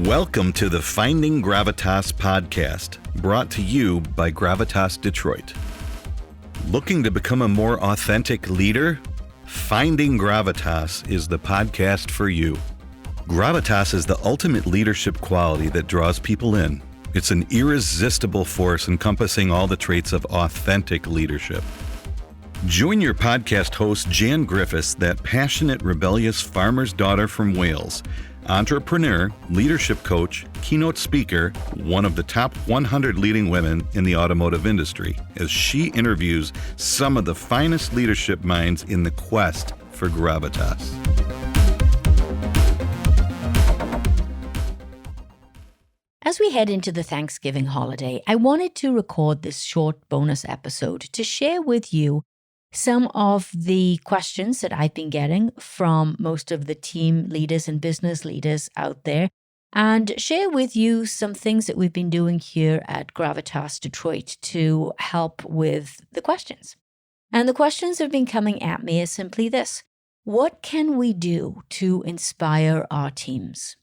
Welcome to the Finding Gravitas podcast, brought to you by Gravitas Detroit. Looking to become a more authentic leader? Finding Gravitas is the podcast for you. Gravitas is the ultimate leadership quality that draws people in. It's an irresistible force encompassing all the traits of authentic leadership. Join your podcast host, Jan Griffiths, that passionate, rebellious farmer's daughter from Wales, entrepreneur, leadership coach, keynote speaker, one of the top 100 leading women in the automotive industry, as she interviews some of the finest leadership minds in the quest for gravitas. As we head into the Thanksgiving holiday, I wanted to record this short bonus episode to share with you some of the questions that I've been getting from most of the team leaders and business leaders out there, and share with you some things that we've been doing here at Gravitas Detroit to help with the questions. And the questions that have been coming at me is simply this: what can we do to inspire our teams?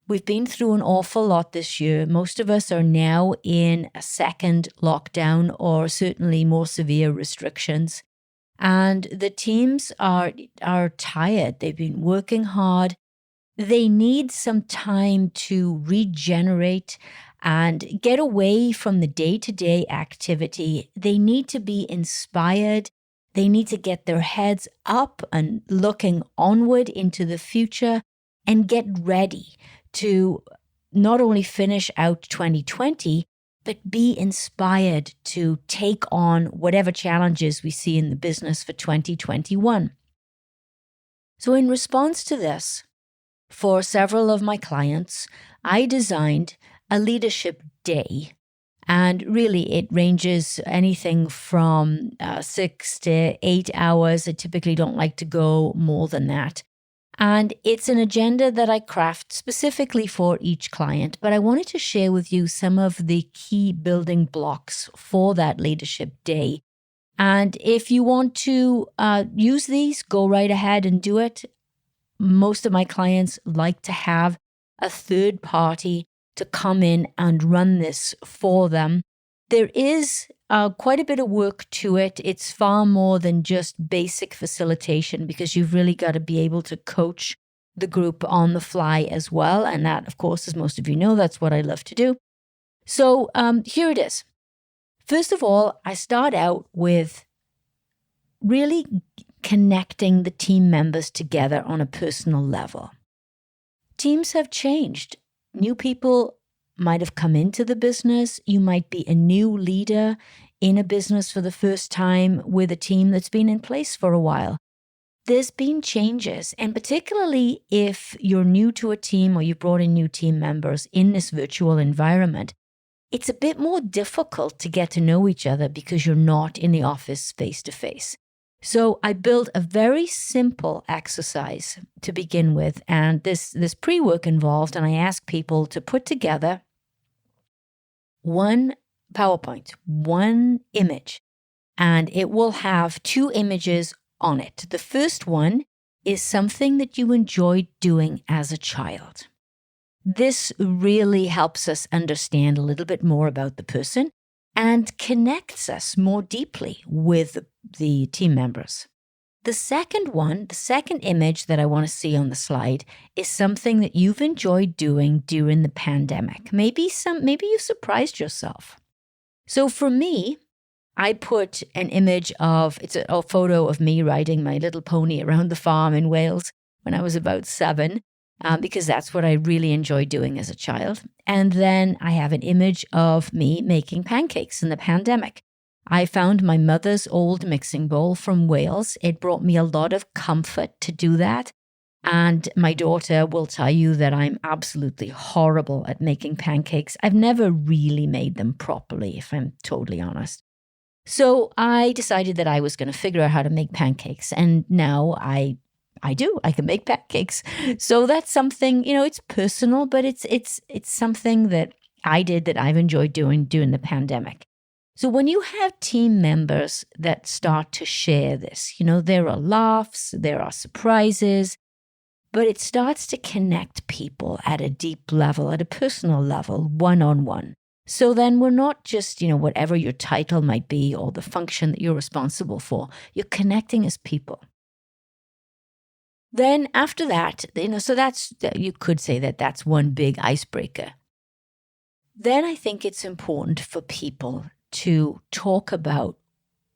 We've been through an awful lot this year. Most of us are now in a second lockdown or certainly more severe restrictions. And the teams are tired. They've been working hard. They need some time to regenerate and get away from the day-to-day activity. They need to be inspired. They need to get their heads up and looking onward into the future and get ready to not only finish out 2020, but be inspired to take on whatever challenges we see in the business for 2021. So in response to this, for several of my clients, I designed a leadership day. And really, it ranges anything from 6 to 8 hours. I typically don't like to go more than that. And it's an agenda that I craft specifically for each client, but I wanted to share with you some of the key building blocks for that leadership day. And if you want to use these, go right ahead and do it. Most of my clients like to have a third party to come in and run this for them. There is quite a bit of work to it. It's far more than just basic facilitation, because you've really got to be able to coach the group on the fly as well. And that, of course, as most of you know, that's what I love to do. So here it is. First of all, I start out with really connecting the team members together on a personal level. Teams have changed. New people might have come into the business. You might be a new leader in a business for the first time with a team that's been in place for a while. There's been changes, and particularly if you're new to a team or you've brought in new team members in this virtual environment, it's a bit more difficult to get to know each other because you're not in the office face-to-face. So I built a very simple exercise to begin with, and this pre-work involved, and I asked people to put together one PowerPoint, one image, and it will have two images on it. The first one is something that you enjoyed doing as a child. This really helps us understand a little bit more about the person and connects us more deeply with the team members. The second image that I want to see on the slide is something that you've enjoyed doing during the pandemic. Maybe you surprised yourself. So for me, I put an image it's a photo of me riding my little pony around the farm in Wales when I was about 7, because that's what I really enjoyed doing as a child. And then I have an image of me making pancakes in the pandemic. I found my mother's old mixing bowl from Wales. It brought me a lot of comfort to do that. And my daughter will tell you that I'm absolutely horrible at making pancakes. I've never really made them properly, if I'm totally honest. So I decided that I was going to figure out how to make pancakes. And now I do. I can make pancakes. So that's something, it's personal, but it's something that I did that I've enjoyed doing during the pandemic. So when you have team members that start to share this, there are laughs, there are surprises, but it starts to connect people at a deep level, at a personal level, one-on-one. So then we're not just, whatever your title might be or the function that you're responsible for, you're connecting as people. Then after that, so you could say that that's one big icebreaker. Then I think it's important for people to talk about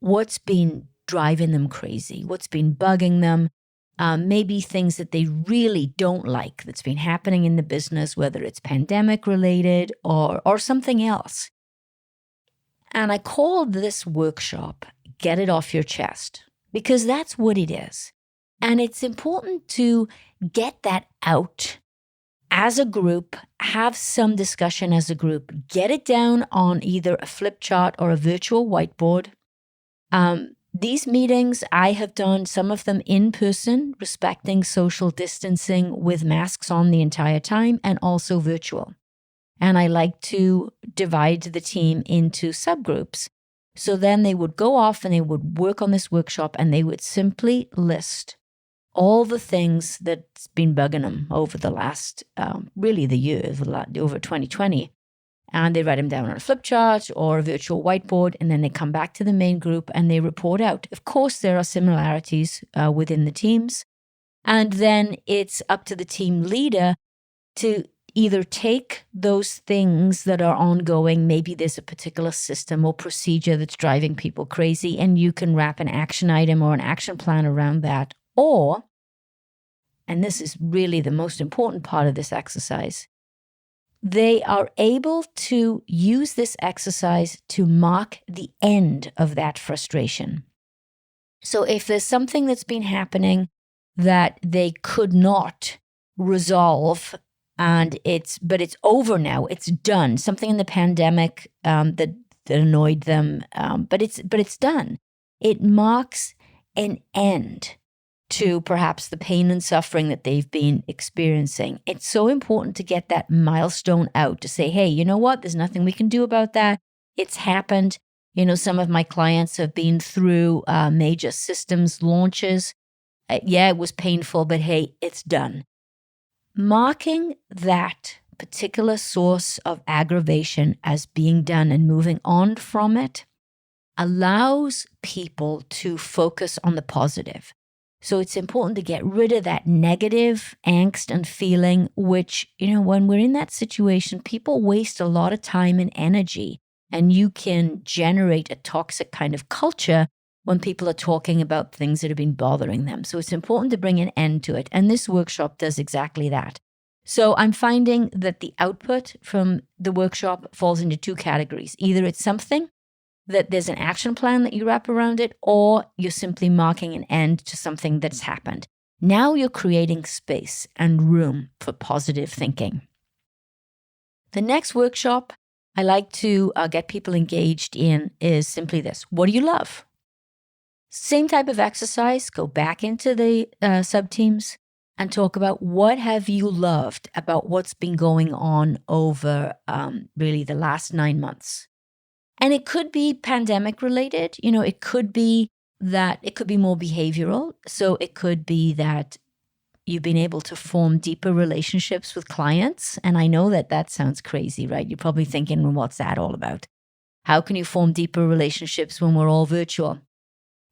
what's been driving them crazy, what's been bugging them, maybe things that they really don't like that's been happening in the business, whether it's pandemic related or something else. And I called this workshop, Get It Off Your Chest, because that's what it is. And it's important to get that out as a group, have some discussion as a group, get it down on either a flip chart or a virtual whiteboard. These meetings, I have done some of them in person, respecting social distancing with masks on the entire time, and also virtual. And I like to divide the team into subgroups. So then they would go off and they would work on this workshop and they would simply list all the things that's been bugging them over the last, really the year, over 2020. And they write them down on a flip chart or a virtual whiteboard, and then they come back to the main group and they report out. Of course, there are similarities within the teams. And then it's up to the team leader to either take those things that are ongoing, maybe there's a particular system or procedure that's driving people crazy, and you can wrap an action item or an action plan around that. Or, and this is really the most important part of this exercise, they are able to use this exercise to mark the end of that frustration. So if there's something that's been happening that they could not resolve, but it's over now, it's done, something in the pandemic that annoyed them, but it's done. It marks an end to perhaps the pain and suffering that they've been experiencing. It's so important to get that milestone out, to say, hey, you know what? There's nothing we can do about that. It's happened. Some of my clients have been through major systems launches. Yeah, it was painful, but hey, it's done. Marking that particular source of aggravation as being done and moving on from it allows people to focus on the positive. So it's important to get rid of that negative angst and feeling, which, when we're in that situation, people waste a lot of time and energy, and you can generate a toxic kind of culture when people are talking about things that have been bothering them. So it's important to bring an end to it. And this workshop does exactly that. So I'm finding that the output from the workshop falls into two categories. Either it's something that there's an action plan that you wrap around it, or you're simply marking an end to something that's happened. Now you're creating space and room for positive thinking. The next workshop I like to get people engaged in is simply this. What do you love? Same type of exercise. Go back into the sub-teams and talk about what have you loved about what's been going on over really the last 9 months. And it could be pandemic related. It could be that it could be more behavioral. So it could be that you've been able to form deeper relationships with clients. And I know that sounds crazy, right? You're probably thinking, well, what's that all about? How can you form deeper relationships when we're all virtual?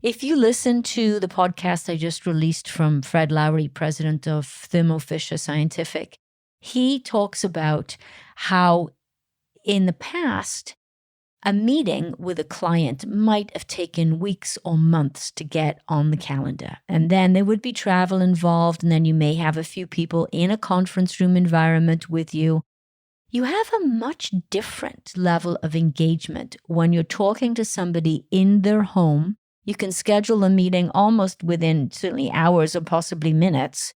If you listen to the podcast I just released from Fred Lowry, president of Thermo Fisher Scientific, he talks about how in the past, a meeting with a client might have taken weeks or months to get on the calendar. And then there would be travel involved, and then you may have a few people in a conference room environment with you. You have a much different level of engagement when you're talking to somebody in their home. You can schedule a meeting almost within certainly hours or possibly minutes.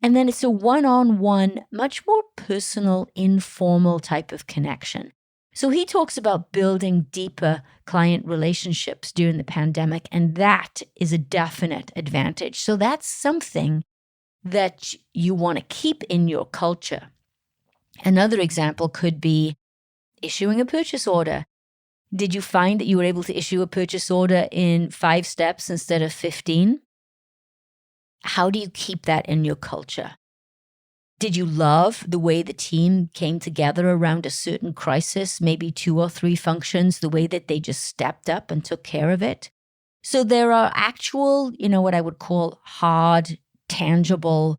And then it's a one-on-one, much more personal, informal type of connection. So he talks about building deeper client relationships during the pandemic, and that is a definite advantage. So that's something that you want to keep in your culture. Another example could be issuing a purchase order. Did you find that you were able to issue a purchase order in 5 steps instead of 15? How do you keep that in your culture? Did you love the way the team came together around a certain crisis, maybe 2 or 3 functions, the way that they just stepped up and took care of it? So there are actual, what I would call hard, tangible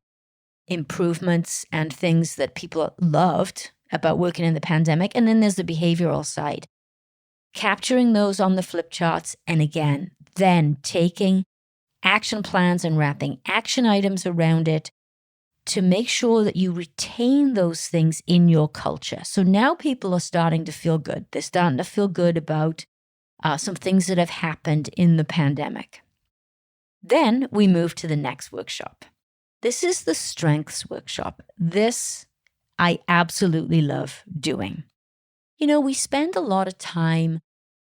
improvements and things that people loved about working in the pandemic. And then there's the behavioral side. Capturing those on the flip charts, and again, then taking action plans and wrapping action items around it to make sure that you retain those things in your culture. So now people are starting to feel good. They're starting to feel good about some things that have happened in the pandemic. Then we move to the next workshop. This is the strengths workshop. This I absolutely love doing. We spend a lot of time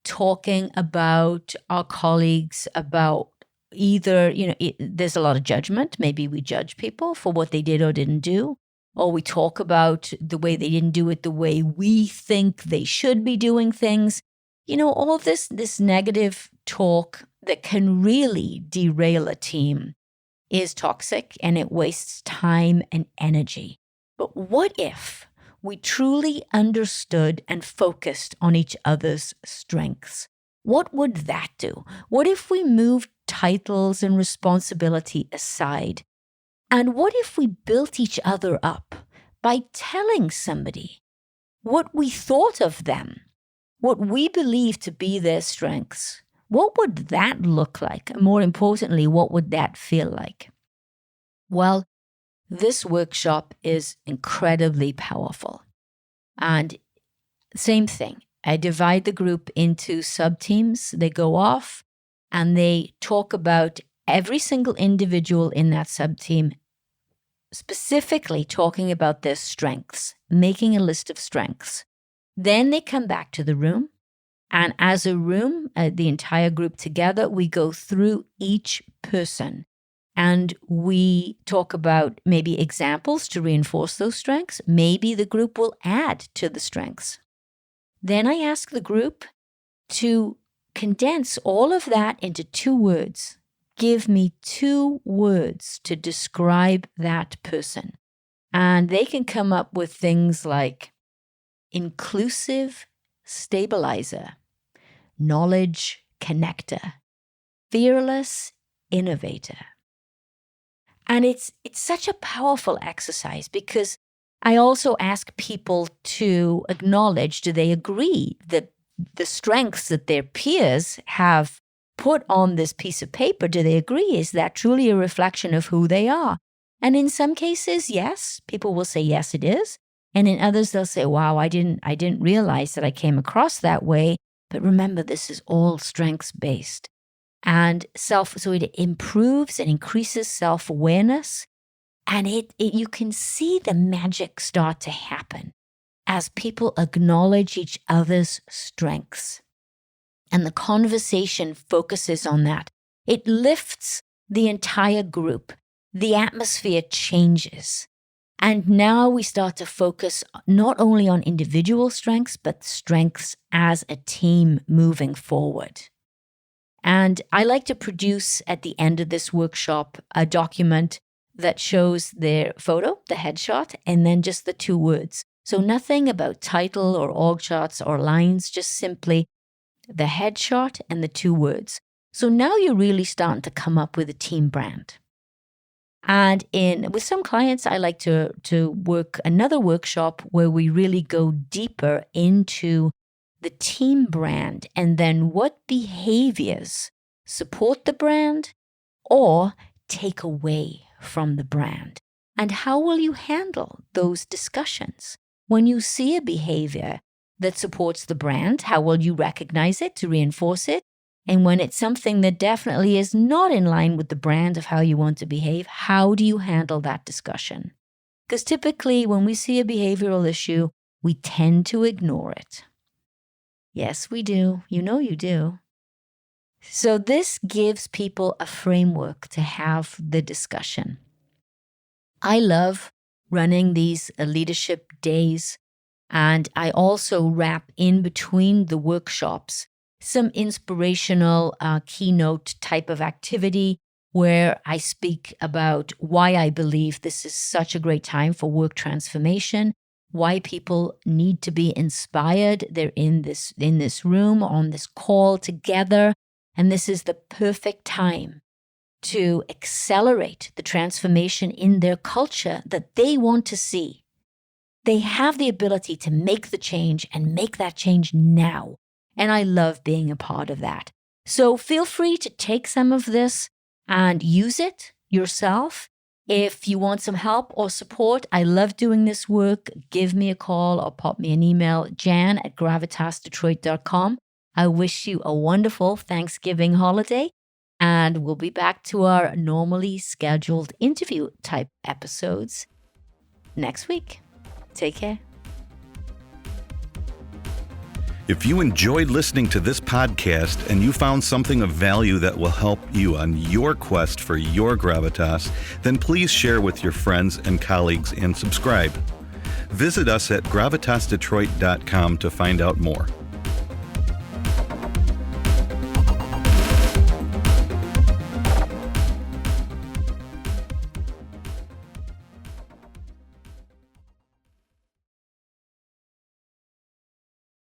talking about our colleagues, about either, there's a lot of judgment. Maybe we judge people for what they did or didn't do, or we talk about the way they didn't do it the way we think they should be doing things. All this negative talk that can really derail a team is toxic, and it wastes time and energy. But what if we truly understood and focused on each other's strengths? What would that do? What if we moved titles and responsibility aside? And what if we built each other up by telling somebody what we thought of them, what we believe to be their strengths? What would that look like? And more importantly, what would that feel like? Well, this workshop is incredibly powerful. And same thing, I divide the group into sub-teams. They go off and they talk about every single individual in that sub-team, specifically talking about their strengths, making a list of strengths. Then they come back to the room. And as a room, the entire group together, we go through each person. And we talk about maybe examples to reinforce those strengths. Maybe the group will add to the strengths. Then I ask the group to condense all of that into 2 words. Give me 2 words to describe that person. And they can come up with things like inclusive stabilizer, knowledge connector, fearless innovator. And it's such a powerful exercise because I also ask people to acknowledge, do they agree that the strengths that their peers have put on this piece of paper, do they agree? Is that truly a reflection of who they are? And in some cases, yes, people will say, yes, it is. And in others, they'll say, wow, I didn't realize that I came across that way. But remember, this is all strengths-based. And so it improves and increases self-awareness. And you can see the magic start to happen as people acknowledge each other's strengths. And the conversation focuses on that. It lifts the entire group. The atmosphere changes. And now we start to focus not only on individual strengths, but strengths as a team moving forward. And I like to produce at the end of this workshop a document that shows their photo, the headshot, and then just the 2 words. So nothing about title or org charts or lines, just simply the headshot and the 2 words. So now you're really starting to come up with a team brand. And with some clients, I like to work another workshop where we really go deeper into the team brand and then what behaviors support the brand or take away from the brand. And how will you handle those discussions? When you see a behavior that supports the brand, how will you recognize it to reinforce it? And when it's something that definitely is not in line with the brand of how you want to behave, how do you handle that discussion? Because typically when we see a behavioral issue, we tend to ignore it. Yes, we do. You know you do. So this gives people a framework to have the discussion. I love running these leadership days, and I also wrap in between the workshops some inspirational keynote type of activity where I speak about why I believe this is such a great time for work transformation, why people need to be inspired. They're in this room on this call together, and this is the perfect time to accelerate the transformation in their culture that they want to see. They have the ability to make the change and make that change now. And I love being a part of that. So feel free to take some of this and use it yourself. If you want some help or support, I love doing this work. Give me a call or pop me an email, jan@gravitasdetroit.com. I wish you a wonderful Thanksgiving holiday, and we'll be back to our normally scheduled interview type episodes next week. Take care. If you enjoyed listening to this podcast and you found something of value that will help you on your quest for your gravitas, then please share with your friends and colleagues and subscribe. Visit us at gravitasdetroit.com to find out more.